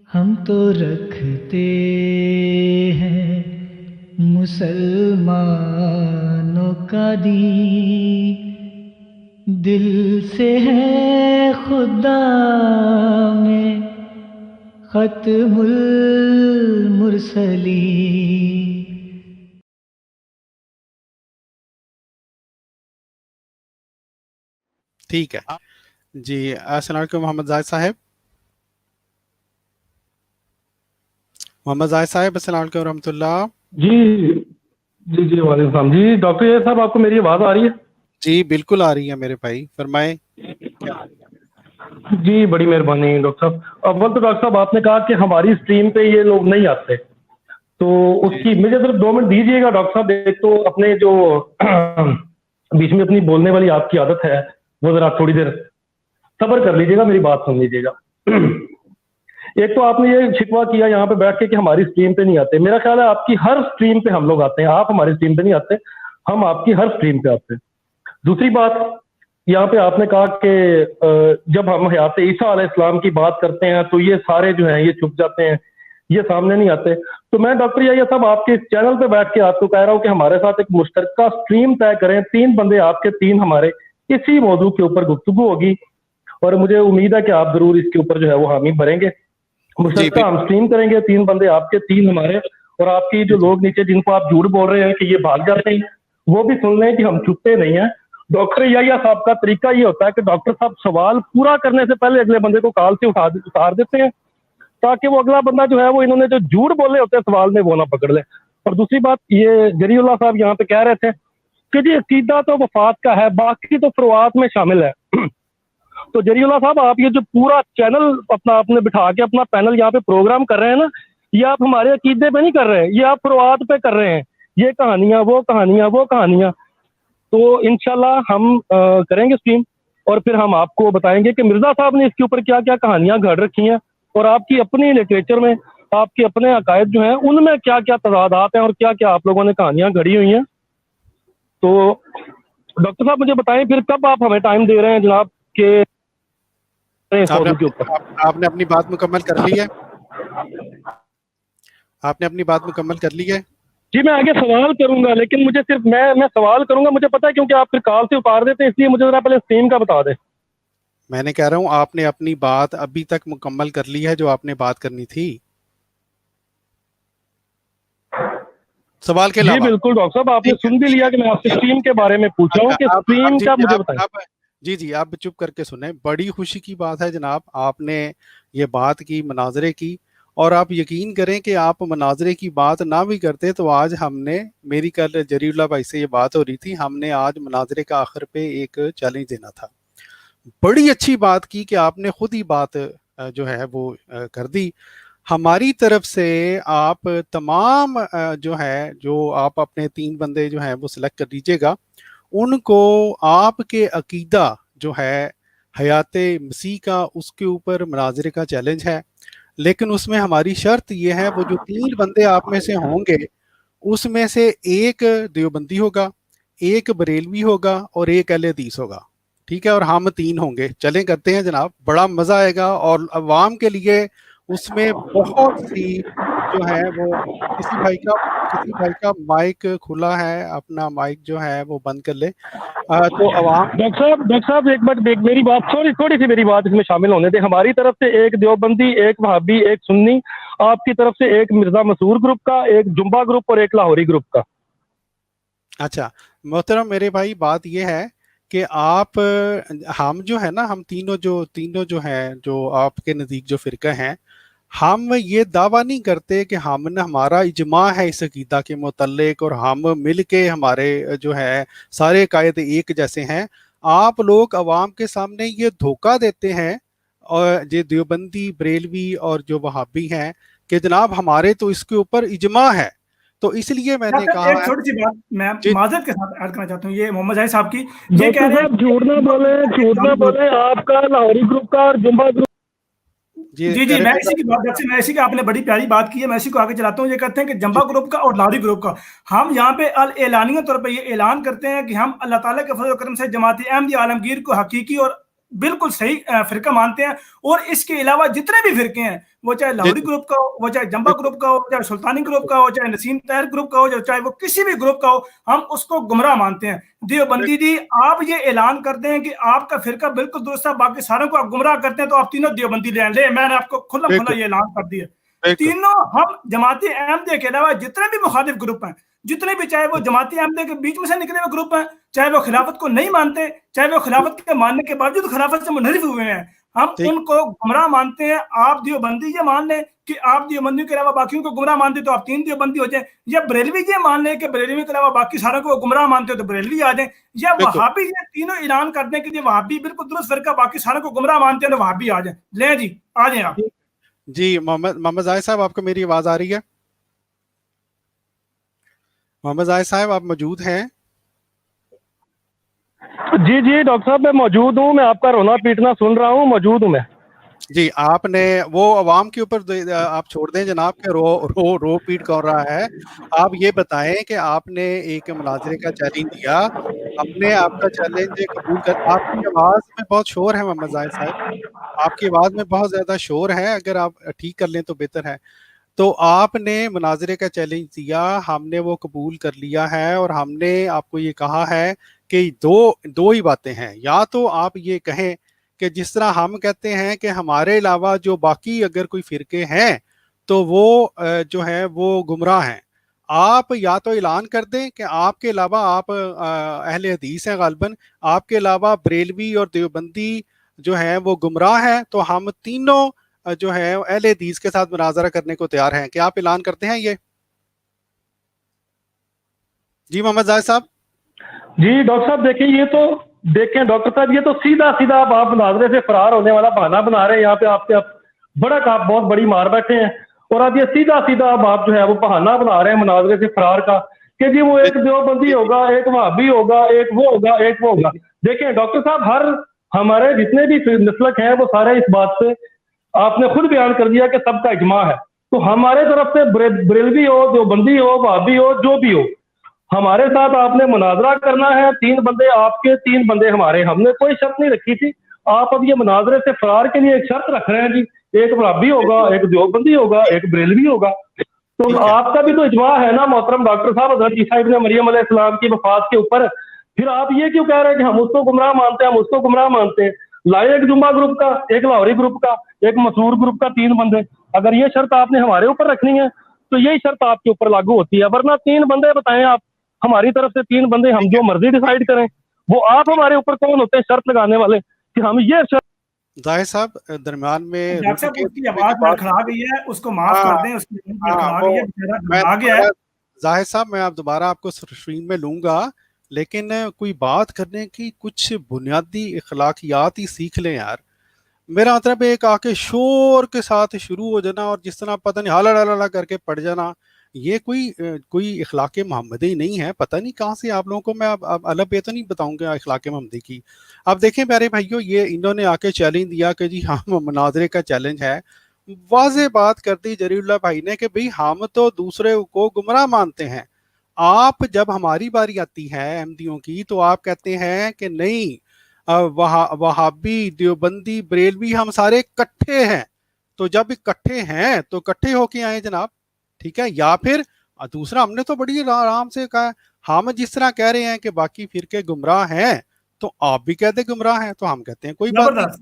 ہم تو رکھتے ہیں مسلمانوں کا دین، دل سے ہے خدا میں ختم المرسلین۔ ٹھیک ہے جی، السلام علیکم محمد زاہد صاحب۔ محمد زاہد صاحب السلام علیکم ورحمۃ اللہ۔ جی جی جی وعلیکم السلام۔ جی ڈاکٹر یہ صاحب آپ کو میری آواز آ رہی ہے؟ جی بالکل آ رہی ہے میرے بھائی، فرمائیں کیا؟ جی بڑی مہربانی ڈاکٹر صاحب۔ اول تو ڈاکٹر صاحب آپ نے کہا کہ ہماری اسٹریم پہ یہ لوگ نہیں آتے، تو اس کی مجھے صرف 2 منٹ دیجیے گا ڈاکٹر صاحب۔ ایک تو اپنے جو بیچ میں اپنی بولنے والی آپ کی عادت ہے وہ ذرا تھوڑی دیر صبر کر لیجیے گا، میری بات سن لیجیے گا۔ ایک تو آپ نے یہ شکوہ کیا یہاں پہ بیٹھ کے کہ ہماری اسٹریم پہ نہیں آتے، میرا خیال ہے آپ کی ہر اسٹریم پہ ہم لوگ آتے ہیں، آپ ہماری اسٹریم پہ نہیں آتے، ہم آپ کی ہر اسٹریم پہ آتے ہیں۔ دوسری بات یہاں پہ آپ نے کہا کہ جب ہم حیات عیسیٰ علیہ السلام کی بات کرتے ہیں تو یہ سارے جو ہیں یہ چھپ جاتے ہیں، یہ سامنے نہیں آتے۔ تو میں ڈاکٹر یہ صاحب آپ کے اس چینل پہ بیٹھ کے آپ کو کہہ رہا ہوں کہ ہمارے ساتھ ایک مشترکہ اسٹریم طے کریں، 3 بندے آپ کے 3 ہمارے، اسی موضوع کے اوپر گفتگو ہوگی، اور مجھے امید ہے کہ آپ ضرور اس کے اوپر جو ہے وہ حامی بھریں گے۔ مشترکہ ہم اسٹریم کریں گے، 3 بندے آپ کے 3 ہمارے، اور آپ کی جو لوگ نیچے جن کو آپ جھوٹ بول رہے ہیں کہ یہ بھاگ جاتے ہیں وہ بھی سن لیں کہ ہم چھپتے نہیں ہیں۔ ڈاکٹر یحییٰ صاحب کا طریقہ یہ ہوتا ہے کہ ڈاکٹر صاحب سوال پورا کرنے سے پہلے اگلے بندے کو کال سے اتار دیتے ہیں تاکہ وہ اگلا بندہ جو ہے وہ انہوں نے جو جھوٹ بولے ہوتے ہیں سوال میں وہ نہ پکڑ لے۔ اور دوسری بات یہ جری اللہ صاحب یہاں پہ کہہ رہے تھے کہ جی عقیدہ تو وفات کا ہے، باقی تو فروعات میں شامل ہے۔ تو جری اللہ صاحب آپ یہ جو پورا چینل اپنا آپ نے بٹھا کے اپنا پینل یہاں پہ پروگرام کر رہے ہیں نا، یہ آپ ہمارے عقیدے پہ نہیں کر رہے ہیں، یہ آپ فروعات پہ کر رہے ہیں، یہ کہانیاں وہ کہانیاں وہ کہانیاں۔ تو انشاءاللہ ہم کریں گے اسٹریم، اور پھر ہم آپ کو بتائیں گے کہ مرزا صاحب نے اس کے اوپر کیا کیا کہانیاں گھڑ رکھی ہیں، اور آپ کی اپنی لٹریچر میں آپ کے اپنے عقائد جو ہیں ان میں کیا کیا تضادات ہیں اور کیا کیا آپ لوگوں نے کہانیاں گھڑی ہوئی ہیں۔ تو ڈاکٹر صاحب مجھے بتائیں پھر کب آپ ہمیں ٹائم دے رہے ہیں جناب کہ اس موضوع کے اوپر؟ آپ نے اپنی بات مکمل کر لی ہے؟ آپ نے اپنی بات مکمل کر لی ہے؟ جی میں آگے سوال کروں گا، لیکن مجھے صرف میں سوال کروں گا، مجھے پتا ہے کیونکہ آپ پھر کال سے اتار دیتے ہیں، اس لیے مجھے ذرا پہلے اسٹریم کا بتا دیں۔ میں نے کہہ رہا ہوں آپ نے اپنی بات ابھی تک مکمل کر لی ہے جو آپ نے بات کرنی تھی سوال کے جی علاوہ؟ بالکل ڈاکٹر صاحب، آپ نے سن بھی لیا کہ میں آپ سے اسٹریم کے بارے میں پوچھ رہا ہوں کہ اسٹریم کا مجھے بتائیں۔ جی آپ چپ کر کے سنیں، بڑی خوشی کی بات ہے جناب آپ نے یہ بات کی، مناظرے کی، اور آپ یقین کریں کہ آپ مناظرے کی بات نہ بھی کرتے تو آج ہم نے، میری کل جری اللہ بھائی سے یہ بات ہو رہی تھی، ہم نے آج مناظرے کا آخر پہ ایک چیلنج دینا تھا۔ بڑی اچھی بات کی کہ آپ نے خود ہی بات جو ہے وہ کر دی۔ ہماری طرف سے آپ تمام جو آپ اپنے 3 بندے جو ہیں وہ سلیکٹ کر لیجئے گا، ان کو آپ کے عقیدہ جو ہے حیات مسیح کا اس کے اوپر مناظرے کا چیلنج ہے، لیکن اس میں ہماری شرط یہ ہے وہ جو 3 بندے آپ میں سے ہوں گے اس میں سے ایک دیوبندی ہوگا، ایک بریلوی ہوگا اور ایک اہل حدیث ہوگا، ٹھیک ہے؟ اور ہم 3 ہوں گے۔ چلیں کرتے ہیں جناب، بڑا مزہ آئے گا، اور عوام کے لیے اس میں بہت سی جو ہے وہ کسی بھائی کا مائک کھلا ہے، اپنا مائک جو ہے وہ بند کر لے تو عوام۔ ڈاکٹر صاحب ایک میری بات تھوڑی سی میری بات اس میں شامل ہونے دیں۔ ہماری طرف سے ایک دیوبندی، ایک وہابی، ایک سنی، آپ کی طرف سے ایک مرزا مسعود گروپ کا، ایک جنبا گروپ اور ایک لاہوری گروپ کا۔ اچھا محترم میرے بھائی، بات یہ ہے کہ ہم جو ہے نا، ہم تینوں جو ہیں جو آپ کے نزدیک جو فرقہ ہیں، ہم یہ دعویٰ نہیں کرتے کہ ہمارا اجماع ہے اس عقیدہ کے متعلق اور ہم مل کے ہمارے جو ہے سارے عقائد ایک جیسے ہیں۔ آپ لوگ عوام کے سامنے یہ دھوکہ دیتے ہیں، اور جو دیوبندی، بریلوی اور جو وہابی ہیں، کہ جناب ہمارے تو اس کے اوپر اجماع ہے۔ تو اس لیے میں نے کہا ایک چھوٹی سی بات میں معذرت کے ساتھ ایڈ کرنا چاہتا ہوں، یہ محمد زاہد صاحب کی یہ کہہ رہے ہیں جھوٹ نہ بولے آپ کا لاہوری گروپ کا اور جنبا گروپ۔ جی میں اسی کی بات سے، میں اسی کا آپ نے بڑی پیاری بات کی ہے، میں اسی کو آگے چلاتا ہوں۔ یہ کہتے ہیں کہ جنبا گروپ کا اور لاہوری گروپ کا، ہم یہاں پہ اعلانیہ طور پہ یہ اعلان کرتے ہیں کہ ہم اللہ تعالیٰ کے فضل و کرم سے جماعت احمدیہ عالمگیر کو حقیقی اور बिल्कुल सही फिरका मानते हैं। और इसके अलावा जितने भी फिरके हैं, वो चाहे लाहौरी ग्रुप का हो, वो चाहे जंबा ग्रुप का हो, चाहे सुल्तानी ग्रुप का हो, चाहे नसीम ताहिर ग्रुप का हो, चाहे वो किसी भी ग्रुप का हो, हम उसको गुमराह मानते हैं। देवबंदी जी, आप ये ऐलान करते हैं कि आपका फिरका बिल्कुल दुरुस्त है, बाकी सारों को आप गुमराह करते हैं, तो आप तीनों देवबंदी ले, मैंने आपको खुला खुला ये ऐलान कर दिया। तीनों हम जमाती अहमदिया के अलावा जितने भी मुखालिफ ग्रुप हैं, जितने भी, चाहे वो जमाती अहमदिया के बीच में से निकले हुए ग्रुप हैं, चाहे वो खिलाफत को नहीं मानते, चाहे वो खिलाफत के मानने के बावजूद खिलाफत से मुनहरिफ हुए हैं, हम उनको गुमराह मानते हैं। आप देवबंदी ये मान लें कि आप देवबंदियों के अलावा बाकियों को गुमराह मानते तो आप तीन देवबंदी हो जाए, या बरेलवी ये मान लें कि बरेलवी के अलावा बाकी सारों को गुमराह मानते हो तो बरेलवी आ जाए, या वहाबी ये तीनों ऐलान कर दें कि ये वहाबी बिल्कुल दुरुस्त फिरका, बाकी सारों को गुमराह मानते हैं तो वहाबी आ जाए। ले जी, आ जाए आप। जी मोहम्मद जाहिद साहब, आपको मेरी आवाज आ रही है? मोहम्मद जाहिद साहब, आप मौजूद हैं? जी जी डॉक्टर साहब, मैं मौजूद हूँ, मैं आपका रोना पीटना सुन रहा हूँ, मौजूद हूँ मैं। जी, आपने वो अवाम के ऊपर आप छोड़ दें जनाब के रो पीट कर रहा है। आप ये बताएं कि आपने एक मुनाजरे का चैलेंज दिया, हमने आपका चैलेंज कबूल कर। आपकी आवाज में बहुत शोर है मोहम्मद जाहिद साहब, आपकी आवाज में बहुत ज्यादा शोर है, अगर आप ठीक कर लें तो बेहतर है। तो आपने मुनाजरे का चैलेंज दिया, हमने वो कबूल कर लिया है, और हमने आपको ये कहा है कि दो ही बातें हैं। या तो आप ये कहें कि जिस तरह हम कहते हैं कि हमारे अलावा जो बाकी अगर कोई फिरके हैं तो वो जो है वो गुमराह हैं, आप या तो ऐलान कर दें कि आपके अलावा आप अहले हदीस हैं, गालिबन आपके अलावा बरेलवी और देवबंदी जो है वो गुमराह हैं, तो हम तीनों जो है अहले हदीस के साथ मुनाजरा करने को तैयार हैं। क्या आप ऐलान करते हैं ये? जी मोहम्मद जाहिद साहब। जी डॉक्टर साहब, देखिए ये तो देखें डॉक्टर साहब, ये तो सीधा सीधा आप मुनाजरे से फरार होने वाला बहाना बना रहे हैं। यहाँ पे आपके आप बहुत बड़ी मार बैठे हैं, और अब ये सीधा सीधा अब आप जो है वो बहाना बना रहे हैं मुनाजरे से फरार का, कि जी वो एक देवबंदी होगा, एक वहाबी होगा, एक वो होगा, एक वो होगा। देखें डॉक्टर साहब, हमारे जितने भी मसलक हैं वो सारे इस बात से, आपने खुद बयान कर दिया कि सबका इजमा है। तो हमारे तरफ से बरेलवी हो, देवबंदी हो, वहाबी हो, जो भी हो, हमारे साथ आपने मुनाजरा करना है। 3 बंदे आपके, 3 बंदे हमारे, हमने कोई शर्त नहीं रखी थी। आप अब ये मुनाजरे से फरार के लिए एक शर्त रख रहे हैं जी, एक वहाबी होगा, एक देवबंदी होगा, एक बरेलवी होगा। तो आपका भी तो इजमा है ना मोहतरम डॉक्टर साहब, हज़रत ईसा इब्न मरियम अलैहिस्सलाम की वफात के ऊपर। फिर आप ये क्यों कह रहे हैं कि हम उसको गुमराह मानते हैं, हम उसको गुमराह मानते हैं? लाए एक जुम्बा ग्रुप का, एक लाहौरी ग्रुप का, एक मसूर ग्रुप का 3 बंदे। अगर ये शर्त आपने हमारे ऊपर रखनी है तो यही शर्त आपके ऊपर लागू होती है, वरना 3 बंदे बताएं आप, हमारी तरफ से 3 बंदे, हम जो मर्जी डिसाइड करें। वो आप हमारे ऊपर कौन होते हैं शर्त लगाने वाले कि हम ये शर्त? जाहिद साहब, दरमियान में उसकी आवाज लड़खड़ा गई है, उसको माफ कर दें, उसकी लड़खड़ा गई है, बेचारा आ गया है। जाहिद साहब, मैं आप दोबारा आपको स्ट्रीम में लूंगा, लेकिन कोई बात करने की कुछ बुनियादी इखलाकियात ही सीख लें यार। मेरा मतलब एक आके शोर के साथ शुरू हो जाना और जिस तरह पता नहीं हाला करके पड़ जाना, ये कोई इखलाक मोहम्मदी नहीं है। पता नहीं कहाँ से आप लोगों को मैं अब अलग पे तो नहीं बताऊंगा इखलाक मोहम्मदी की। अब देखें प्यारे भाइयों, ये इन्होंने आके चैलेंज दिया कि जी हम मुनाजरे का चैलेंज है। वाज़े बात कर दी जरीउल्लाह भाई ने कि भाई हम तो दूसरे को गुमराह मानते हैं। आप जब हमारी बारी आती है अहमदियों की तो आप कहते हैं कि नहीं, वहाबी, देवबंदी, बरेलवी हम सारे इकट्ठे हैं। तो जब इकट्ठे हैं तो इकट्ठे होके आए जनाब, ठीक है। या फिर दूसरा, हमने तो बड़ी आराम से कहा, हम जिस तरह कह रहे हैं कि बाकी फिरके गुमराह हैं तो आप भी कहते गुमराह हैं, तो हम कहते हैं कोई बात नहीं,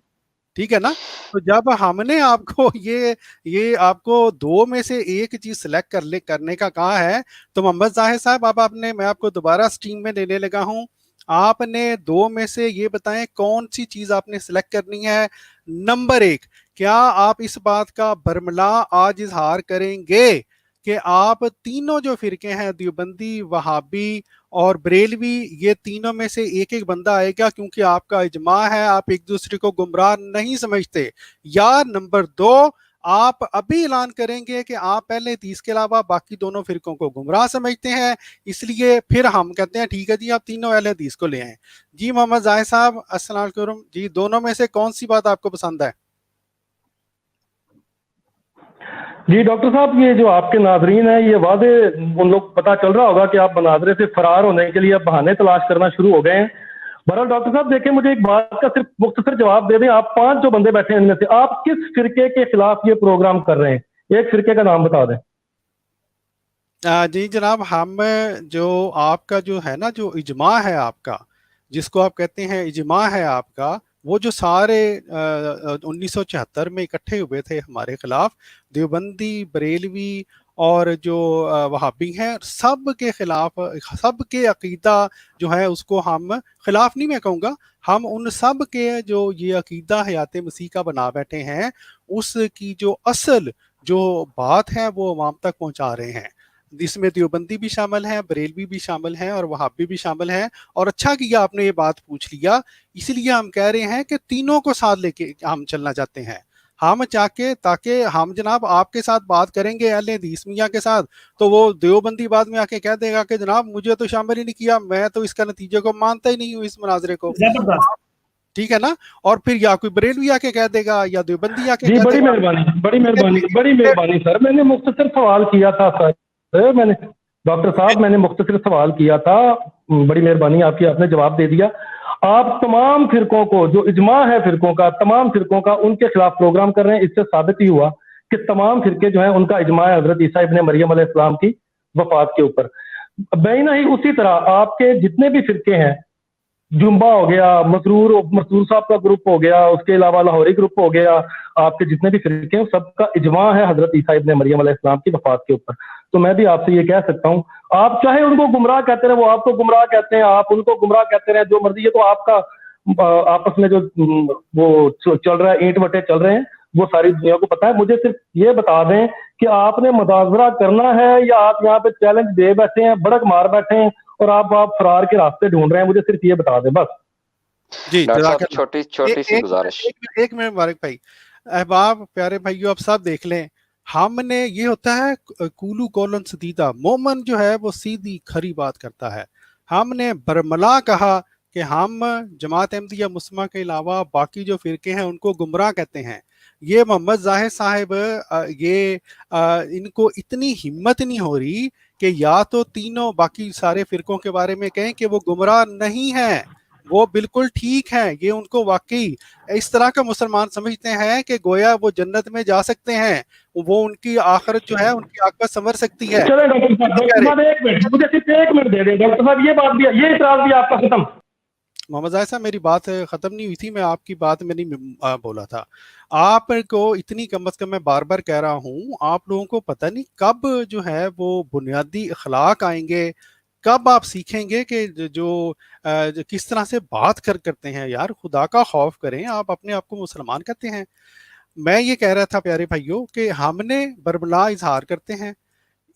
ठीक है ना। तो जब हमने आपको ये आपको 2 में से एक चीज सिलेक्ट करने का कहा है, तो मोहम्मद जाहिद साहब अब आपने, मैं आपको दोबारा स्ट्रीम में लेने लगा हूं, आपने 2 में से ये बताएं कौन सी चीज आपने सिलेक्ट करनी है। नंबर 1, क्या आप इस बात का बरमला आज इजहार करेंगे कि आप तीनों जो फिरके हैं, देवबंदी, वहाबी और बरेलवी, ये तीनों में से एक एक बंदा आएगा क्योंकि आपका इजमा है, आप एक दूसरे को गुमराह नहीं समझते? या नंबर 2, आप अभी ऐलान करेंगे कि आप पहले हदीस के अलावा बाकी दोनों फिरकों को गुमराह समझते हैं, इसलिए फिर हम कहते हैं ठीक है जी आप तीनों अहले हदीस को ले आए। जी मोहम्मद जाहिद साहब, अस्सलाम वालेकुम जी, दोनों में से कौन सी बात आपको पसंद है? जी डॉक्टर साहब, ये जो आपके नाजरीन है, ये वादे उन लोग पता चल रहा होगा कि आप मुनाजरे से फरार होने के लिए अब बहाने तलाश करना शुरू हो गए हैं। बहरहाल डॉक्टर साहब देखें, मुझे एक बात का सिर्फ मुख्तसर जवाब दे दें, आप 5 जो बंदे बैठे हैं इनमें से आप किस फिरके के खिलाफ ये प्रोग्राम कर रहे हैं, एक फिरके का नाम बता दें। जी जनाब, हम जो आपका जो है ना, जो इजमा है आपका, जिसको आप कहते हैं इजमा है आपका, वो जो सारे 1974 में इकट्ठे हुए थे हमारे खिलाफ, देवबंदी, बरेलवी और जो वहाबी हैं, सब के खिलाफ, सब के अकीदा जो है उसको हम खिलाफ नहीं मैं कहूँगा, हम उन सब के जो ये अकीदा हयात मसीह का बना बैठे हैं, उसकी जो असल जो बात है वो अवाम तक पहुँचा रहे हैं। इसमें देवबंदी भी शामिल हैं, बरेलवी भी शामिल हैं और वहाबी भी शामिल हैं। और अच्छा किया आपने ये बात पूछ लिया, इसलिए हम कह रहे हैं कि तीनों को साथ लेके हम चलना चाहते हैं। हम चाहे ताकि हम जनाब आपके साथ बात करेंगे अहले हदीस मियां के साथ, तो वो देवबंदी बाद में आके कह देगा कि जनाब मुझे तो शामिल ही नहीं किया, मैं तो इसका नतीजे को मानता ही नहीं हूँ, इस मुनाजरे को, ठीक है ना। और फिर या कोई बरेलवी आके कह देगा या देवबंदी आके जी, बड़ी मेहरबानी, बड़ी मेहरबानी, बड़ी मेहरबानी सर। मैंने मुख्तसर सवाल किया था सर, मैंने डॉक्टर साहब मैंने मुख्तसर सवाल किया था, बड़ी मेहरबानी आपकी, आपने जवाब दे दिया। आप तमाम फिरकों को, जो इजमा है फिरकों का, तमाम फिरकों का उनके खिलाफ प्रोग्राम कर रहे हैं। इससे साबित ही हुआ कि तमाम फिरके जो हैं उनका इजमा है हजरत ईसा इब्ने मरियम अलैहिस्सलाम की वफात के ऊपर। बैना ही उसी तरह आपके जितने भी फिरके हैं, जुम्बा हो गया, मसरूर साहब का ग्रुप हो गया, उसके अलावा लाहौरी ग्रुप हो गया, आपके जितने भी फिरके हैं सबका इजमा है हजरत ईसा इब्ने मरियम अलैहिस्सलाम की वफात के ऊपर। तो मैं भी आपसे ये कह सकता हूँ, आप चाहे उनको गुमराह कहते रहे, वो आपको गुमराह कहते हैं, आप उनको गुमराह कहते रहे, जो मर्जी है, तो आपका आपस में जो वो चल रहा है, ईंट वटे चल रहे हैं, वो सारी दुनिया को पता है। मुझे सिर्फ ये बता दें कि आपने मुनाजरा करना है या आप यहाँ पे चैलेंज दे बैठे हैं, बड़क मार बैठे हैं और आप फरार के रास्ते ढूंढ रहे हैं, मुझे सिर्फ ये बता दें बस। जी छोटी सी गुजारिश, एक मिनट मुबारक भाई, अहबाब प्यारे भाइयों, आप सब देख लें, हमने ये होता है कूलू कौलन सदीदा, मोमन जो है वो सीधी खरी बात करता है। हमने बरमला कहा कि हम जमात अहमदिया मुस्लिमा के अलावा बाकी जो फिरके हैं उनको गुमराह कहते हैं। ये मोहम्मद जाहिद साहब ये इनको इतनी हिम्मत नहीं हो रही कि या तो तीनों बाकी सारे फिरकों के बारे में कहें कि वो गुमराह नहीं है, वो बिल्कुल ठीक है, ये उनको वाकई इस तरह का मुसलमान समझते हैं कि गोया वो जन्नत में जा सकते हैं, वो उनकी आखिरत जो है उनकी आखिरत संवर सकती है। चलो डॉक्टर साहब एक मिनट, मुझे सिर्फ 1 मिनट दे दें डॉक्टर साहब, ये बात भी, ये इतराज भी आपका खत्म। मोहम्मद जाहिद साहब, मेरी बात खत्म नहीं हुई थी, मैं आपकी बात में नहीं बोला था। आपको इतनी कम अज कम मैं बार बार कह रहा हूँ, आप लोगों को पता नहीं कब जो है वो बुनियादी अखलाक आएंगे, कब आप सीखेंगे कि जो किस तरह से बात करते हैं। यार खुदा का खौफ करें, आप अपने आप को मुसलमान कहते हैं। मैं ये कह रहा था प्यारे भाइयों कि हमने बरमला इजहार करते हैं,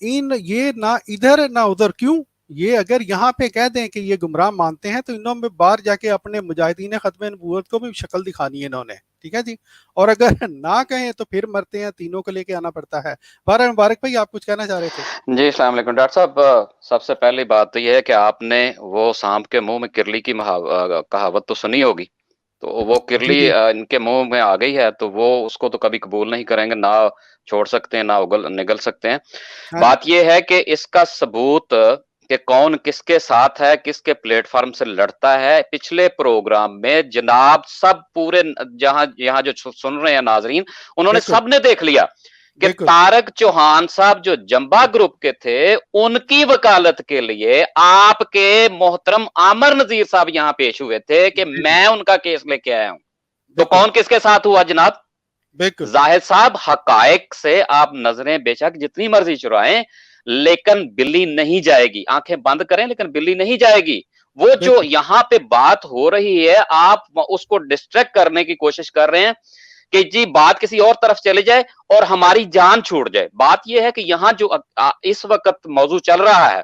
इन ये ना इधर ना उधर, क्यों ये अगर यहाँ पे कह दें कि ये गुमराह मानते हैं तो इन्होंने बाहर जाके अपने मुजाहिदीन खत्म नबूवत को भी शक्ल दिखानी है इन्होंने, ठीक है जी। और अगर ना कहें तो फिर मरते हैं, तीनों को लेके आना पड़ता है। बारह मुबारक भाई, आप कुछ कहना चाह रहे थे? जी अस्सलाम वालेकुम डॉक्टर साहब, सबसे पहली बात तो यह है कि आपने वो सांप के मुंह में किरली की कहावत तो सुनी होगी, तो वो किरली इनके मुंह में आ गई है, तो वो उसको तो कभी कबूल नहीं करेंगे, ना छोड़ सकते हैं, ना निगल सकते हैं। बात यह है कि इसका सबूत कि कौन किसके साथ है, किसके प्लेटफॉर्म से लड़ता है, पिछले प्रोग्राम में जनाब सब पूरे यहाँ जो सुन रहे हैं नाजरीन, उन्होंने सबने देख लिया कि तारक चौहान साहब जो जंबा ग्रुप के थे, उनकी वकालत के लिए आपके मोहतरम आमर नजीर साहब यहाँ पेश हुए थे कि मैं उनका केस लेके आया हूं। तो कौन किसके साथ हुआ जनाब? जाहिद साहब, हकायक से आप नजरें बेशक जितनी मर्जी चुराएं, लेकिन बिल्ली नहीं जाएगी। आंखें बंद करें लेकिन बिल्ली नहीं जाएगी। वो जो यहाँ पे बात हो रही है, आप उसको डिस्ट्रैक्ट करने की कोशिश कर रहे हैं कि जी बात किसी और तरफ चले जाए और हमारी जान छूट जाए। बात यह है कि यहाँ जो इस वक्त मौजू चल रहा है,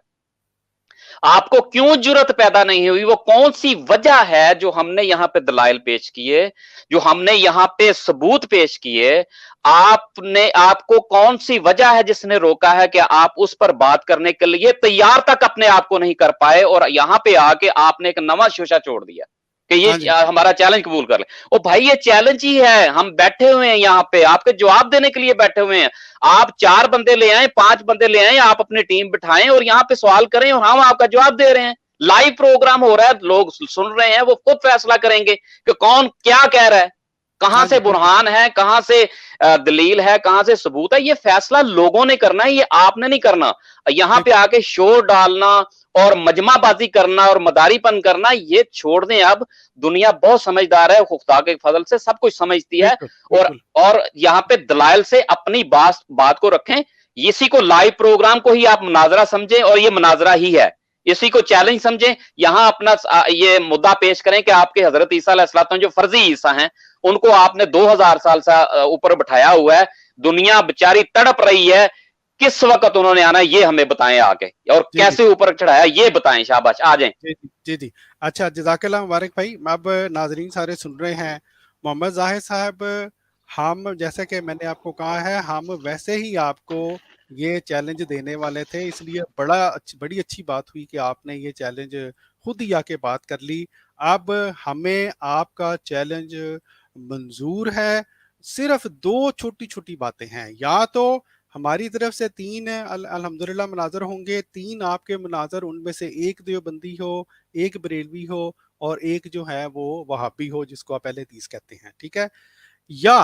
आपको क्यों जुर्रत पैदा नहीं हुई, वो कौन सी वजह है जो हमने यहाँ पे दलाइल पेश किए, जो हमने यहाँ पे सबूत पेश किए, आपको कौन सी वजह है जिसने रोका है कि आप उस पर बात करने के लिए तैयार तक अपने आप को नहीं कर पाए और यहाँ पे आके आपने एक नवा शोशा छोड़ दिया कि ये हमारा चैलेंज कबूल कर ले। ओ भाई, ये चैलेंज ही है, हम बैठे हुए हैं यहाँ पे आपके जवाब देने के लिए बैठे हुए हैं। आप 4 बंदे ले आए, 5 बंदे ले आए, आप अपनी टीम बिठाएं और यहाँ पे सवाल करें और हम आपका जवाब दे रहे हैं। लाइव प्रोग्राम हो रहा है, लोग सुन रहे हैं, वो खुद फैसला करेंगे कि कौन क्या कह रहा है, कहां से बुरहान है, कहां से दलील है, कहां से सबूत है। ये फैसला लोगों ने करना है, ये आपने नहीं करना। यहां पे आके शोर डालना और मजमाबाजी करना और मदारीपन करना ये छोड़ दें। अब दुनिया बहुत समझदार है, खुदा के फजल से सब कुछ समझती है। और यहाँ पे दलाइल से अपनी बात को रखें। इसी को लाइव प्रोग्राम को ही आप मुनाजरा समझें और ये मुनाजरा ही है, इसी को चैलेंज समझें। यहां अपना ये मुद्दा पेश करें कि आपके हजरत ईसा अलैहिस्सलाम जो फर्जी ईसा हैं उनको आपने 2000 साल से ऊपर बिठाया हुआ है, दुनिया बेचारी तड़प रही है, किस वक्त उन्होंने आना ये हमें बताएं आके, और कैसे ऊपर चढ़ाया ये बताएं। शाबाश, आ जाएं। जी जी। अच्छा, जज़ाकल्लाह मुबारक भाई। अब नाजरीन सारे सुन रहे हैं। मोहम्मद जाहिद साहब, हम जैसे कि मैंने आपको कहा है, हम वैसे ही आपको ये चैलेंज देने वाले थे, इसलिए बड़ी अच्छी बात हुई कि आपने ये चैलेंज खुद ही आके बात कर ली। अब हमें आपका चैलेंज मंजूर है। सिर्फ 2 छोटी छोटी बातें हैं, या तो हमारी तरफ से 3 अल्हम्दुलिल्लाह मनाजर होंगे, 3 आपके मनाजर, उनमें से एक देवबंदी हो, एक बरेलवी हो और एक जो है वो वहाबी हो, जिसको आप पहले 30 कहते हैं, ठीक है। या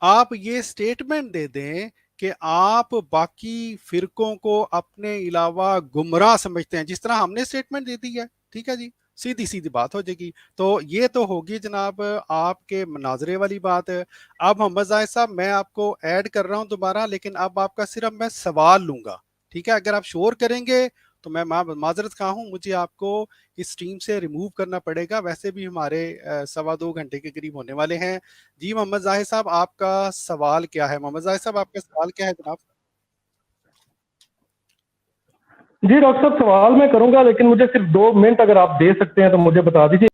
आप ये स्टेटमेंट दे दें कि आप बाकी फिरकों को अपने अलावा गुमराह समझते हैं, जिस तरह हमने स्टेटमेंट दे दी है, ठीक है जी, सीधी सीधी बात हो जाएगी। तो ये तो होगी जनाब आपके मनाजरे वाली बात। अब मोहम्मद जाहिद साहब, मैं आपको ऐड कर रहा हूं दोबारा, लेकिन अब आपका सिर्फ मैं सवाल लूंगा, ठीक है। अगर आप शोर करेंगे तो मैं माजरत खा हूँ, मुझे आपको इस टीम से रिमूव करना पड़ेगा। वैसे भी हमारे 2.25 घंटे के करीब होने वाले हैं। जी मोहम्मद जाहिद साहब, आपका सवाल क्या है? मोहम्मद जाहिद साहब, आपका सवाल क्या है जनाब? जी डॉक्टर साहब, सवाल मैं करूंगा, लेकिन मुझे सिर्फ 2 मिनट अगर आप दे सकते हैं तो मुझे बता दीजिए।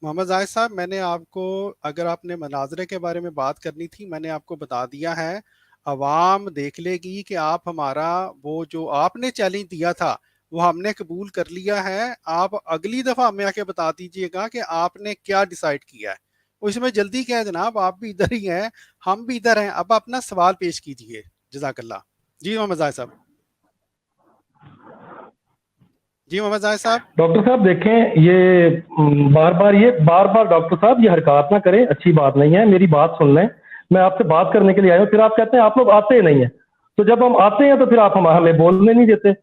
मोहम्मद जाहिद साहब, मैंने आपको, अगर आपने मनाजरे के बारे में बात करनी थी, मैंने आपको बता दिया है। अवाम देख लेगी कि आप हमारा वो जो आपने चैलेंज दिया था वो हमने कबूल कर लिया है। आप अगली दफा हमें आके बता दीजिएगा कि आपने क्या डिसाइड किया है। उसमें जल्दी क्या है जनाब, आप भी इधर ही हैं, हम भी इधर हैं। अब अपना सवाल पेश कीजिए। जज़ाकल्लाह। जी मोहम्मद जाहिद साहब। जी मोहम्मद जाहिद साहब। डॉक्टर साहब देखें, ये बार बार डॉक्टर साहब ये हरकत ना करें, अच्छी बात नहीं है। मेरी बात सुन लें, मैं आपसे बात करने के लिए आया हूँ, फिर आप कहते हैं आप लोग आते ही नहीं है। तो जब हम आते हैं तो फिर आप हमें बोलने नहीं देते।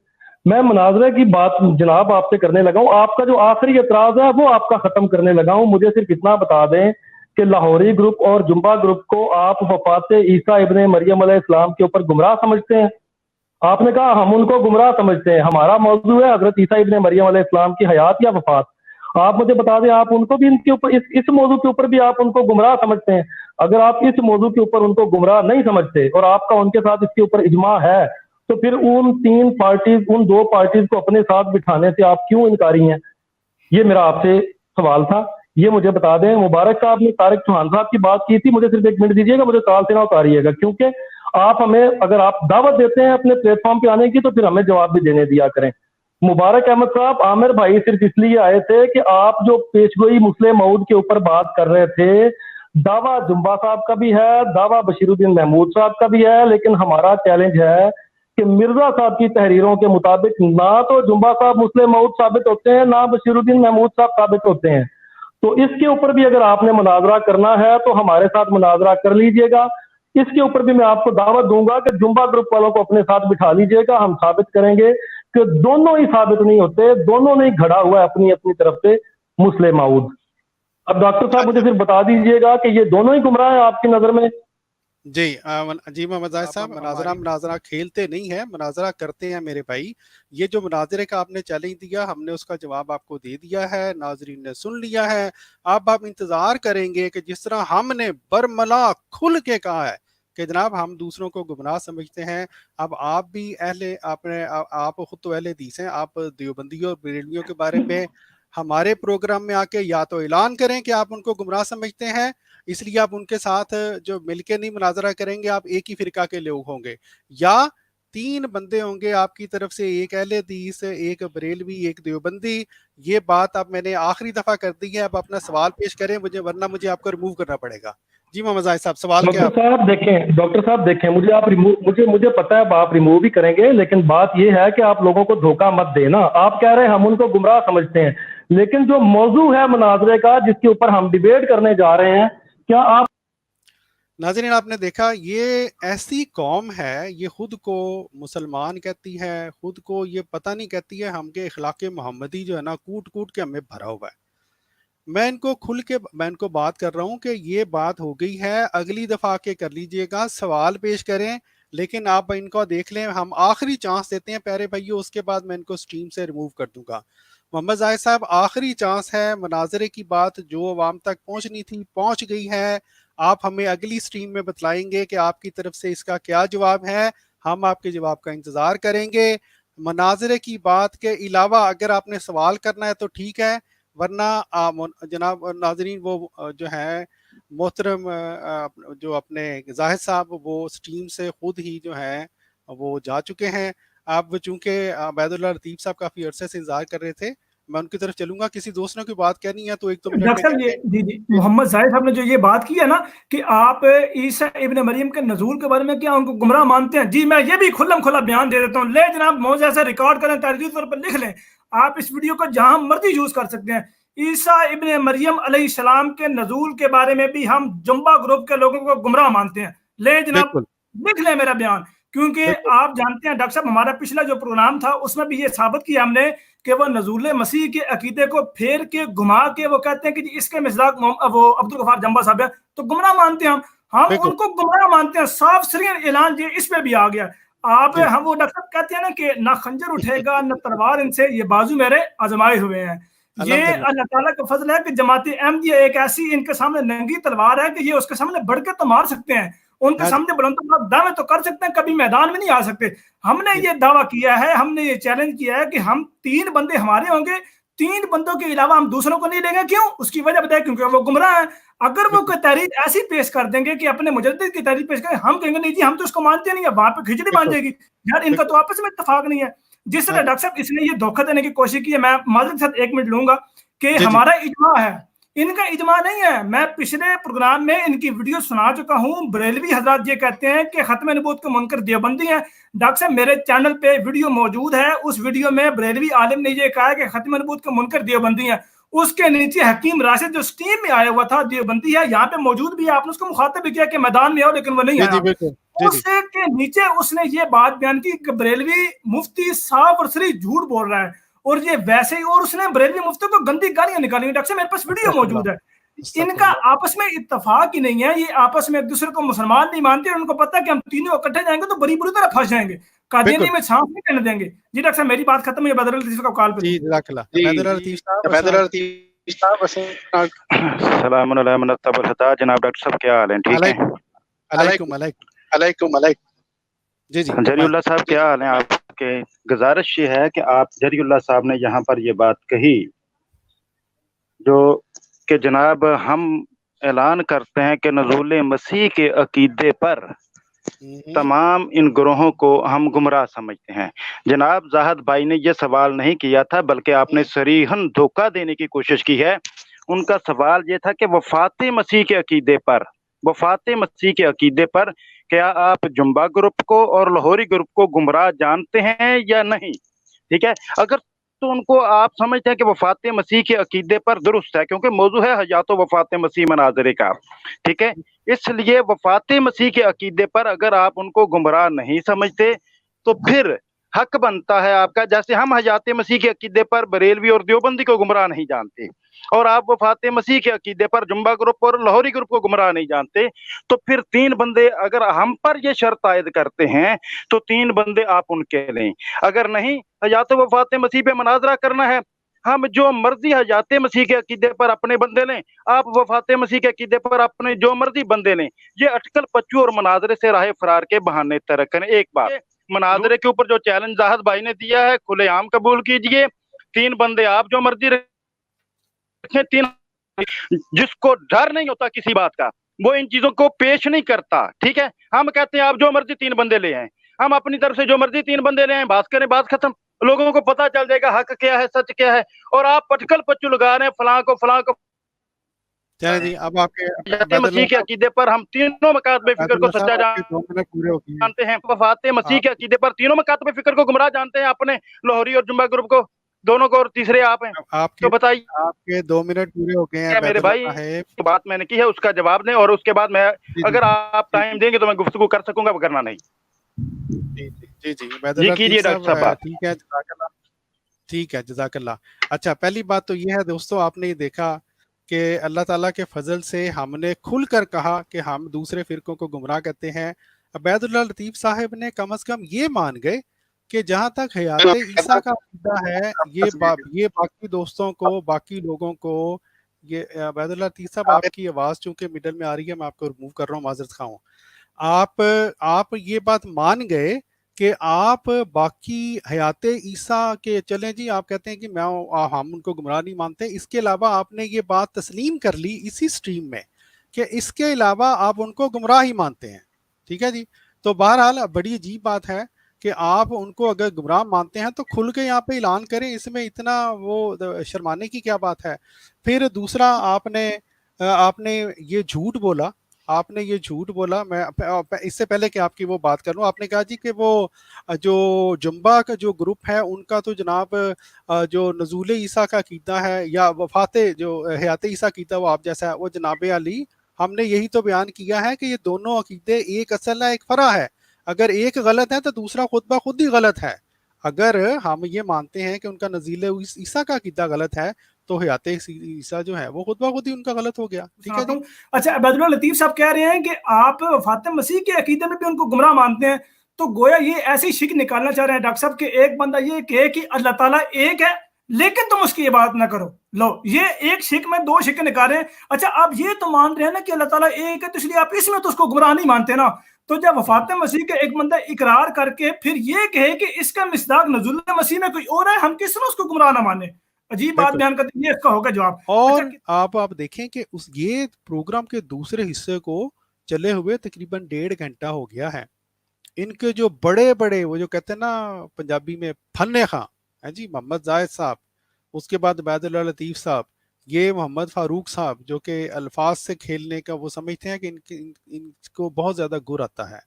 मैं मुनाजरे की बात जनाब आपसे करने लगा हूँ, आपका जो आखिरी एतराज है वो आपका खत्म करने लगा हूँ। मुझे सिर्फ इतना बता दें कि लाहौरी ग्रुप और जुम्बा ग्रुप को आप वफात ईसा इब्ने मरियम अलैहिस्सलाम के ऊपर गुमराह समझते हैं। आपने कहा हम उनको गुमराह समझते हैं। हमारा मौजू है हजरत ईसा इब्ने मरियम अलैहिस्सलाम की हयात या वफात। आप मुझे बता दें, आप उनको भी इनके ऊपर इस मौजू के ऊपर भी आप उनको गुमराह समझते हैं? अगर आप इस मौजू के ऊपर उनको गुमराह नहीं समझते और आपका उनके साथ इसके ऊपर इजमा है, तो फिर उन 2 पार्टीज को अपने साथ बिठाने से आप क्यों इनकारी हैं? ये मेरा आपसे सवाल था, ये मुझे बता दें। मुबारक साहब ने तारिक चौहान साहब की बात की थी, मुझे सिर्फ 1 मिनट दीजिएगा, मुझे कॉल से ना उतारिएगा, क्योंकि आप हमें, अगर आप दावत देते हैं अपने प्लेटफॉर्म पे आने की, तो फिर हमें जवाब भी देने दिया करें। मुबारक अहमद साहब, आमिर भाई सिर्फ इसलिए आए थे कि आप जो पेशगोई मुस्लिम मऊद के ऊपर बात कर रहे थे, दावा जुम्बा साहब का भी है, दावा बशीरुद्दीन महमूद साहब का भी है, लेकिन हमारा चैलेंज है कि मिर्जा साहब की तहरीरों के मुताबिक ना तो जुम्बा साहब मुस्लिम मऊद साबित होते हैं, ना बशीरुद्दीन महमूद साहब साबित होते हैं। तो इसके ऊपर भी अगर आपने मुनाजरा करना है तो हमारे साथ मुनाजरा कर लीजिएगा। इसके ऊपर भी मैं आपको दावत दूंगा कि जुम्बा ग्रुप वालों को अपने साथ बिठा लीजिएगा। हम साबित करेंगे कि दोनों ही साबित नहीं होते, दोनों ने घड़ा हुआ है अपनी अपनी तरफ से मुस्लिम मऊद। अब डॉक्टर साहब मुझे फिर बता दीजिएगा कि ये दोनों ही गुमराह हैं आपकी नजर में? जी जी मोहम्मद जाहिद साहब, मुनाजरा खेलते नहीं है, मुनाजरा करते हैं मेरे भाई। ये जो मुनाजरे का आपने चैलेंज दिया, हमने उसका जवाब आपको दे दिया है, नाजरीन ने सुन लिया है। अब आप इंतजार करेंगे कि जिस तरह हमने बरमला खुल के कहा है कि जनाब हम दूसरों को गुमराह समझते हैं, अब आप भी आप खुद तो अहले हदीस हैं, आप देवबंदियों और बरेलवियों के बारे में हमारे प्रोग्राम में आके या तो ऐलान करें कि आप उनको गुमराह समझते हैं, इसलिए आप उनके साथ जो मिलके नहीं मुनाजरा करेंगे, आप एक ही फिरका के लोग होंगे, या 3 बंदे होंगे आपकी तरफ से, एक अहले हदीस, एक बरेलवी, एक देवबंदी। ये बात अब मैंने आखिरी दफा कर दी है। अब अपना सवाल पेश करें मुझे, वरना मुझे आपको रिमूव करना पड़ेगा। جی محمد زاہد صاحب سوال کیا ڈاکٹر صاحب دیکھیں مجھے آپ مجھے پتا ہے آپ ریموو بھی کریں گے، لیکن بات یہ ہے کہ آپ لوگوں کو دھوکہ مت دینا. آپ کہہ رہے ہیں ہم ان کو گمراہ سمجھتے ہیں، لیکن جو موضوع ہے مناظرے کا جس کے اوپر ہم ڈیبیٹ کرنے جا رہے ہیں، کیا آپ ناظرین آپ نے دیکھا یہ ایسی قوم ہے، یہ خود کو مسلمان کہتی ہے، خود کو یہ پتہ نہیں کہتی ہے ہم کے اخلاق محمدی جو ہے نا کوٹ کوٹ کے ہمیں بھرا ہوا ہے. میں ان کو بات کر رہا ہوں کہ یہ بات ہو گئی ہے، اگلی دفعہ کے کر لیجئے گا، سوال پیش کریں، لیکن آپ ان کو دیکھ لیں، ہم آخری چانس دیتے ہیں پیارے بھائیو، اس کے بعد میں ان کو سٹریم سے ریموو کر دوں گا. محمد زاہد صاحب آخری چانس ہے، مناظرے کی بات جو عوام تک پہنچنی تھی پہنچ گئی ہے. آپ ہمیں اگلی سٹریم میں بتلائیں گے کہ آپ کی طرف سے اس کا کیا جواب ہے، ہم آپ کے جواب کا انتظار کریں گے. مناظرے کی بات کے علاوہ اگر آپ نے سوال کرنا ہے تو ٹھیک ہے، ورنہ جناب ناظرین وہ جو ہے محترم جو اپنے زاہد صاحب وہ سٹریم سے خود ہی جو ہے وہ جا چکے ہیں. اب چونکہ عبید اللہ لطیف صاحب کافی عرصے سے انتظار کر رہے تھے، میں ان کی طرف چلوں گا. کسی دوست نے کوئی بات کہنی ہے تو ایک دو منٹ ڈاکٹر صاحب میں جی محمد زاہد صاحب نے جو یہ بات کی ہے نا کہ آپ عیسیٰ ابن مریم کے نزول کے بارے میں کیا ان کو گمراہ مانتے ہیں، جی میں یہ بھی کھلم کھلا بیان دے دیتا ہوں. لے جناب موضوع سے ریکارڈ کریں، تحریری طور پر لکھ لیں، آپ اس ویڈیو کو جہاں مرضی یوز کر سکتے ہیں. عیسیٰ ابن مریم علیہ السلام کے نزول کے بارے میں بھی ہم جمبا گروپ کے لوگوں کو گمراہ مانتے ہیں. لے جناب لکھ لیں میرا بیان، کیونکہ آپ جانتے ہیں ڈاکٹر صاحب ہمارا پچھلا جو پروگرام تھا اس میں بھی یہ ثابت کیا ہم نے کہ وہ نزول مسیح کے عقیدے کو پھیر کے گھما کے وہ کہتے ہیں کہ اس کے مصداق وہ عبدالغفار جمبا صاحب ہے، تو گمراہ مانتے ہیں ہم ان کو گمراہ مانتے ہیں. صاف سرین اعلان یہ اس پہ بھی آ گیا. آپ ہم وہ ڈاکٹر صاحب کہتے ہیں نا کہ نہ خنجر اٹھے گا نہ تلوار ان سے، یہ بازو میرے آزمائے ہوئے ہیں. یہ اللہ تعالیٰ کا فضل ہے کہ جماعت احمدیہ ایک ایسی ان کے سامنے ننگی تلوار ہے کہ یہ اس کے سامنے بڑھ کے تو مار سکتے ہیں، ان کے سامنے بلند دعوے تو کر سکتے ہیں، کبھی میدان میں نہیں آ سکتے. ہم نے یہ دعویٰ کیا ہے، ہم نے یہ چیلنج کیا ہے کہ ہم 3 بندے ہمارے ہوں گے، 3 بندوں کے علاوہ ہم دوسروں کو نہیں لیں گے. کیوں؟ اس کی وجہ بتائیں، کیونکہ وہ گمراہ ہیں. اگر وہ کوئی تحریر ایسی پیش کر دیں گے کہ اپنے مجدد کی تحریر پیش کریں، ہم کہیں گے نہیں جی ہم تو اس کو مانتے نہیں ہیں، وہاں پہ کھچڑی بن جائے گی. یار ان کا تو آپس میں اتفاق نہیں ہے. جس طرح ڈاکٹر صاحب اس نے یہ دھوکہ دینے کی کوشش کی ہے، میں معذرت کے ساتھ 1 منٹ لوں گا کہ ہمارا اجماع ہے، ان کا اجماع نہیں ہے. میں پچھلے پروگرام میں ان کی ویڈیو سنا چکا ہوں. بریلوی حضرات یہ کہتے ہیں کہ ختم نبوت کے منکر دیوبندی ہیں. ڈاکٹر صاحب میرے چینل پہ ویڈیو موجود ہے، اس ویڈیو میں بریلوی عالم نے یہ کہا کہ ختم نبوت کے منکر دیوبندی ہیں. اس کے نیچے حکیم راشد جو سٹیم میں آیا ہوا تھا دیوبندی ہے، یہاں پہ موجود بھی ہے، آپ نے اس کو مخاطب بھی کیا کہ میدان میں آؤ، لیکن وہ نہیں آیا. اس کے نیچے اس نے یہ بات بیان کی کہ بریلوی مفتی صاف اور صریح جھوٹ بول رہا ہے، اور یہ ویسے ہی، اور اس نے بریلوی مفتی کو گندی گالیاں نکالی. ڈاکٹر صاحب میرے پاس ویڈیو موجود ہے. ان کا آپس میں اتفاق ہی نہیں ہے، یہ آپس میں ایک دوسرے کو مسلمان نہیں مانتے، اور ان کو پتہ ہے کہ ہم تینوں اکٹھے جائیں گے تو بڑی بری طرح پھنس جائیں گے، قادیانی میں سانس نہیں کرنے دیں گے. جی ڈاکٹر صاحب میری بات ختم ہے، بدر لطیف کا کال پہ. جی جزاک اللہ. السلام علیکم جناب ڈاکٹر صاحب کیا حال ہیں؟ ٹھیک ہیں؟ علیکم. جی جری اللہ صاحب کیا حال ہیں آپ کے؟ گزارش یہ ہے کہ آپ جری اللہ صاحب نے یہاں پر یہ بات کہی جو کہ جناب ہم اعلان کرتے ہیں کہ نزول مسیح کے عقیدے پر تمام ان گروہوں کو ہم گمراہ سمجھتے ہیں. جناب زاہد بھائی نے یہ سوال نہیں کیا تھا، بلکہ آپ نے صریحاً دھوکہ دینے کی کوشش کی ہے. ان کا سوال یہ تھا کہ وفات مسیح کے عقیدے پر کیا آپ جمبا گروپ کو اور لاہوری گروپ کو گمراہ جانتے ہیں یا نہیں؟ ٹھیک ہے، اگر تو ان کو آپ سمجھتے ہیں کہ وفات مسیح کے عقیدے پر درست ہے، کیونکہ موضوع ہے حیات و وفات مسیح مناظرے کا. ٹھیک ہے، اس لیے وفات مسیح کے عقیدے پر اگر آپ ان کو گمراہ نہیں سمجھتے تو پھر حق بنتا ہے آپ کا، جیسے ہم حیات مسیح کے عقیدے پر بریلوی اور دیوبندی کو گمراہ نہیں جانتے، اور آپ وفات مسیح کے عقیدے پر جمبا گروپ اور لاہوری گروپ کو گمراہ نہیں جانتے، تو پھر 3 بندے اگر ہم پر یہ شرط عائد کرتے ہیں تو 3 بندے آپ ان کے لیں. اگر نہیں حیات و وفات مسیح پہ مناظرہ کرنا ہے، ہم جو مرضی حیات مسیح کے عقیدے پر اپنے بندے لیں، آپ وفات مسیح کے عقیدے پر اپنے جو مرضی بندے لیں. یہ اٹکل پچو اور مناظرے سے راہ فرار کے بہانے ترک کریں. ایک بات، مناظرے کے اوپر جو چیلنج زاہد بھائی نے دیا ہے کھلے عام قبول کیجئے. 3 بندے آپ جو مرضی رکھیں، 3 جس کو ڈر نہیں ہوتا کسی بات کا وہ ان چیزوں کو پیش نہیں کرتا. ٹھیک ہے، ہم کہتے ہیں آپ جو مرضی 3 بندے لے آئیں، ہم اپنی طرف سے جو مرضی 3 بندے لے آئیں، بات کریں، بات ختم. لوگوں کو پتا چل جائے گا حق کیا ہے، سچ کیا ہے. اور آپ پٹکل پچو لگا رہے ہیں فلاں کو चलें जी, अब आपके हज़रत अबैदुल्लाह मसीह के साहब, अकीदे पर हम तीनों मकातबे फिक्र को अबैदुल्लाह सच्चा साहब आपके 2 मिनट पूरे हो गए हैं। जानते हैं, वफात मसीह के अकीदे पर तीनों मकातबे फिक्र को गुमराह जानते हैं आपने, लाहौरी और जुम्बा ग्रुप को, दोनों को, और तीसरे आप हैं। आपके तो बताइए आपके 2 मिनट पूरे हो गए हैं मेरे अबैदुल्लाह भाई, साहब। जो बात मैंने की है उसका जवाब दें, और उसके बाद मैं, जी, जी, अगर जी। आप जी, टाइम देंगे तो मैं गुफ्तगू कर सकूंगा, वरना नहीं। जी, जी, जी, जी। जी अबैदुल्लाह लतीफ़ कीजिए साहब, डॉक्टर साहब बात। ठीक है, जज़ाकल्लाह। ठीक है, जज़ाकल्लाह। अच्छा, पहली बात तो ये है दोस्तों, आपने ये देखा कि अल्लाह ताला के फ़ज़ल से हमने खुलकर कहा कि हम दूसरे फ़िरकों को गुमराह करते हैं। अबैदुल्लाह लतीफ़ साहब ने कम से कम ये मान गए कि जहाँ तक हयात ईसा का अक़ीदा है, ये बाकी दोस्तों को, बाकी लोगों को, ये अबैदुल्लाह लतीफ़ साहब, आपकी आवाज़ चूँकि मिडल में आ रही है, मैं आपको रिमूव कर रहा हूँ, माज़रत ख़्वाह हूँ। आप ये बात मान गए कि आप बाकी हयात ईसा के, चलें जी, आप कहते हैं कि हम उनको गुमराह नहीं मानते, इसके अलावा आपने ये बात तस्लीम कर ली इसी स्ट्रीम में कि इसके अलावा आप उनको गुमराह ही मानते हैं। ठीक है जी। तो बहरहाल बड़ी अजीब बात है कि आप उनको अगर गुमराह मानते हैं तो खुल के यहाँ पे ऐलान करें, इसमें इतना वो शर्माने की क्या बात है। फिर दूसरा, आपने ये झूठ बोला, आपने ये झूठ बोला, इससे पहले कि आपकी वो बात करूं, आपने कहा जी कि वो जो जुम्बा का जो ग्रुप है उनका तो जनाब जो नज़ूल ईसा का अकीदा है या वफात जो हयात ईसा अकीदा वो आप जैसा है, वो जनाब अली, हमने यही तो बयान किया है कि ये दोनों अकीदे एक असल है, एक फरा है। अगर एक गलत है तो दूसरा खुद ब खुद ही गलत है। अगर हम ये मानते हैं कि उनका नज़ील ईसा का अकीदा गलत है, तो हयात ईसा जो है वो खुद ब खुद ही उनका गलत हो गया। ठीक है जी। अच्छा, अबैदुल्लाह लतीफ साहब कह रहे हैं कि आप वफात मसीह के अकीदे में भी उनको गुमराह मानते हैं, तो गोया ये ऐसी शिक निकालना चाह रहे हैं डॉक्टर साहब कि एक बंदा ये कहे कि अल्लाह ताला एक है लेकिन तुम उसकी इबादत ना करो। लो, ये एक शिक में दो शिक निकाल रहे हैं। अच्छा, आप ये तो मान रहे हैं ना कि अल्लाह ताला एक है, तो इसलिए आप इसमें तो उसको गुमराह नहीं मानते ना। तो जब वफात मसीह के एक बंदा इकरार करके फिर ये कहे कि इसका मिसदाक नज़ुल मसीह में कोई और है, हम किस तरह उसको गुमराह ना माने? अजीब बात बिल्कुल। बयान करते हैं, ये इसका होगा जवाब। अच्छा, और आप देखें कि उस ये प्रोग्राम के दूसरे हिस्से को चले हुए तकरीबन 1.5 घंटा हो गया है। इनके जो बड़े बड़े, वो जो कहते हैं ना पंजाबी में फन्ने खां है जी, मोहम्मद जाहिद साहब, उसके बाद अबैदुल्लाह लतीफ़ साहब, ये मोहम्मद फारूक साहब, जो कि अल्फाज से खेलने का वो समझते हैं कि इनको बहुत ज़्यादा गुर आता है।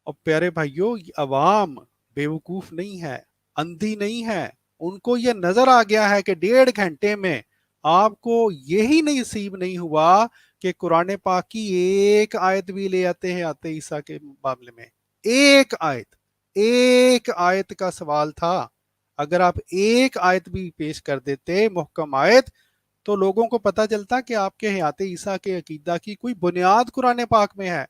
और प्यारे भाइयों, अवाम बेवकूफ़ नहीं है, अंधी नहीं है, उनको ये नज़र आ गया है कि 1.5 घंटे में आपको यही नसीब नहीं हुआ कि कुरान पाक की एक आयत भी ले आते हैं आते ईसा के मामले में। एक आयत का सवाल था। अगर आप एक आयत भी पेश कर देते, मुहकम आयत, तो लोगों को पता चलता कि आपके हयात ईसा के अकीदा की कोई बुनियाद कुरान पाक में है।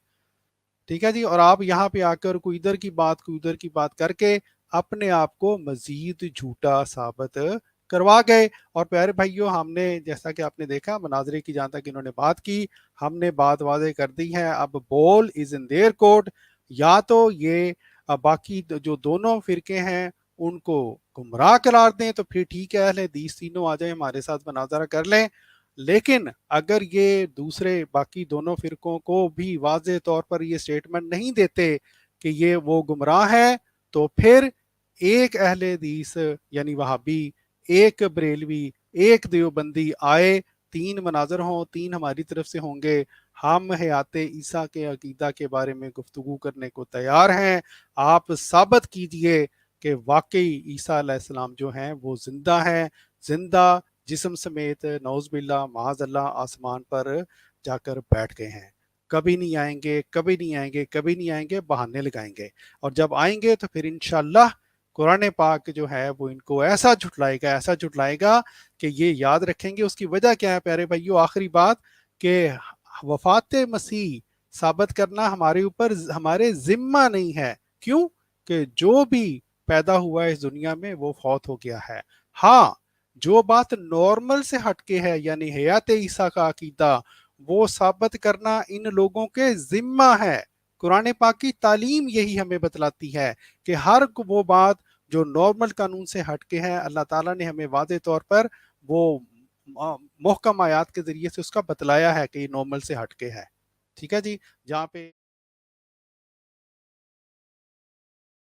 ठीक है जी। और आप यहाँ पे आकर कोई इधर की बात, कोई उधर की बात करके अपने आप को मजीद झूठा साबित करवा गए। और प्यारे भाइयों, हमने, जैसा कि आपने देखा मनाजरे की जहाँ तक इन्होंने बात की, हमने बात वाज़े कर दी है। अब ball is in their court. या तो ये बाकी जो दोनों फिरके हैं उनको गुमराह करार दें, तो फिर ठीक है, अहले हदीस तीनों आ जाए हमारे साथ मुनाजरा कर लें। लेकिन अगर ये दूसरे बाकी दोनों फिरकों को भी वाज़े तौर पर ये स्टेटमेंट नहीं देते कि ये वो गुमराह है, तो फिर एक अहले हदीस यानी वहाबी, एक बरेलवी, एक देवबंदी आए, 3 मनाजर हों, 3 हमारी तरफ से होंगे, हम हयात ईसा के अकीदा के बारे में गुफ्तगू करने को तैयार हैं। आप साबित कीजिए कि वाकई ईसा अलैहिस्सलाम जो हैं वो जिंदा हैं, जिंदा जिस्म समेत, नौज़बिल्ला माज़अल्लाह, आसमान पर जाकर बैठ गए हैं। कभी नहीं आएंगे, कभी नहीं आएंगे, कभी नहीं आएंगे, बहाने लगाएंगे। और जब आएंगे तो फिर इंशाअल्लाह कुरान पाक जो है वो इनको ऐसा झुटलाएगा कि ये याद रखेंगे। उसकी वजह क्या है प्यारे भाइयों, आखिरी बात, कि वफात मसीह साबित करना हमारे ऊपर, हमारे जिम्मा नहीं है। क्यों? कि जो भी पैदा हुआ है इस दुनिया में वो फौत हो गया है। हाँ, जो बात नॉर्मल से हटके है, यानी हयात ईसा का अकीदा, वो साबित करना इन लोगों के जिम्मा है। कुरान पाक की तालीम यही हमें बतलाती है कि हर वो बात जो नॉर्मल कानून से हटके है, अल्लाह ताला ने हमें वाज़े तौर पर वो मुहकम आयात के जरिए से उसका बतलाया है कि ये नॉर्मल से हटके है। ठीक है जी। जहाँ पे